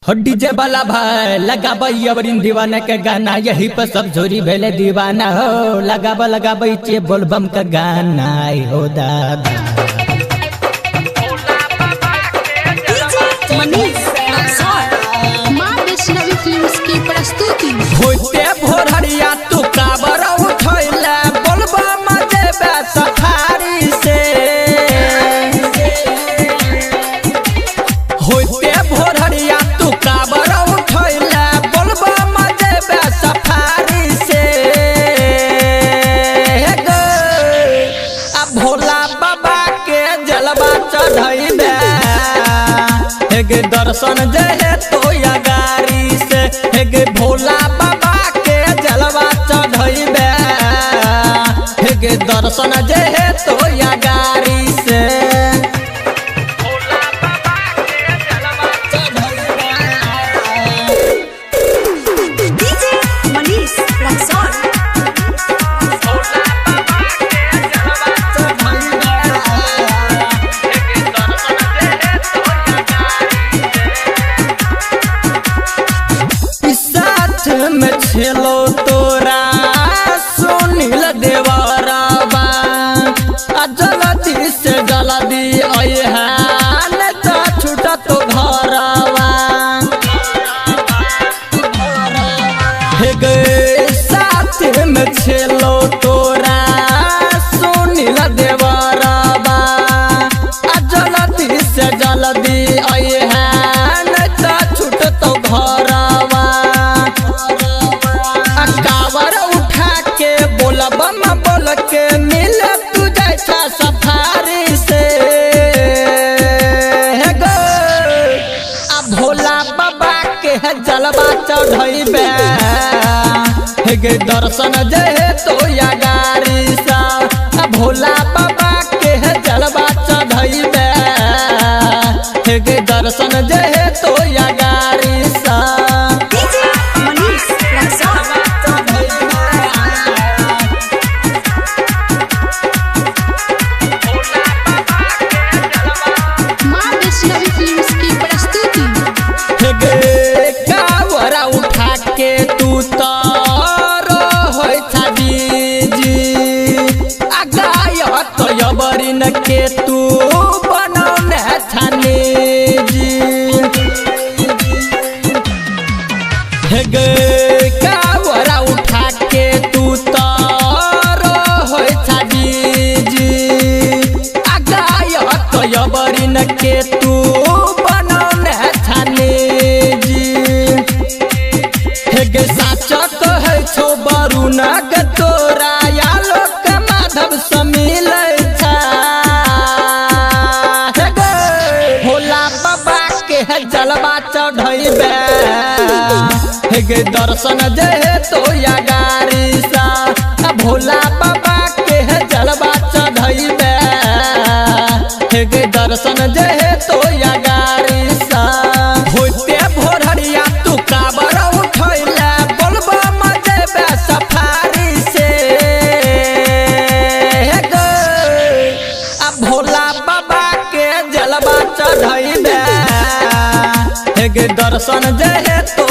हो डीजे वाला भाई लगाबा अबरिन दीवाना के गाना यही पर सब झोरी भेले दीवाना हो लगाबा चे बोलबम का गाना हो दादा माँ वैष्णवी फिल्म्स की प्रस्तुति होते भोरहरिया तू काबर उठैला बोलबम जेबे सफारी से होते भोरहरिया तू काबर उठैला बोलबम जेबे सफारी से आ भोला बाबा के जलवा चढ़ैबे हेगे दर्शन जे तो या गाड़ी से हेगे भोला बाबा के जलवा चढ़ैबे हेगे दर्शन जे तो या गाड़ी से डीजे मनीष रक्सौल साथ में छेलो तोरा सुनील देवराबा जल्दी से जल्दी अइहा नहीं तो छूटा तो घरवा हे गे साथ में छेलो तोरा सुनील देवराबा जल्दी से जल्दी अइहा नहीं तो छूट तो घरवा कावर उठा के बोलबम बोल के मिल तू जैसा सफारी से हे गो आ भोला बाबा के जलवा चढ़ैबे हे गे दर्शन जे तो या गाड़ी सा आ भोला बाबा के जलवा चढ़ैबे हे गे दर्शन जे तो या गाड़ी सा डीजे मनीष रक्सौल माँ वैष्णवी फिल्म्स की प्रस्तुति हेगे कावरा उठा के तू तारो होय छाबीजी आगाय तो यबरिन के तू बनौने छानी जी हेगे कावरा उठा के तू तारो होय छाबीजी आगाय तो यबरिन के तू बनौने छानी जी हेगे साचा कहे छो बरुना के तोरा या लोक माधव समिल छा हेगे भोला बाबा के जलवा चढ़ैबे हेगे दर्शन जे तो या गाड़ी सा आ भोला बाबा के जलवा चढ़ैबे हेगे दर्शन जे तो या गाड़ी सा होते भोरहरिया तू काबर उठैला बोलबम जेबे सफारी से हेगे आ भोला बाबा के जलवा चढ़ैबे हेगे दर्शन जे तो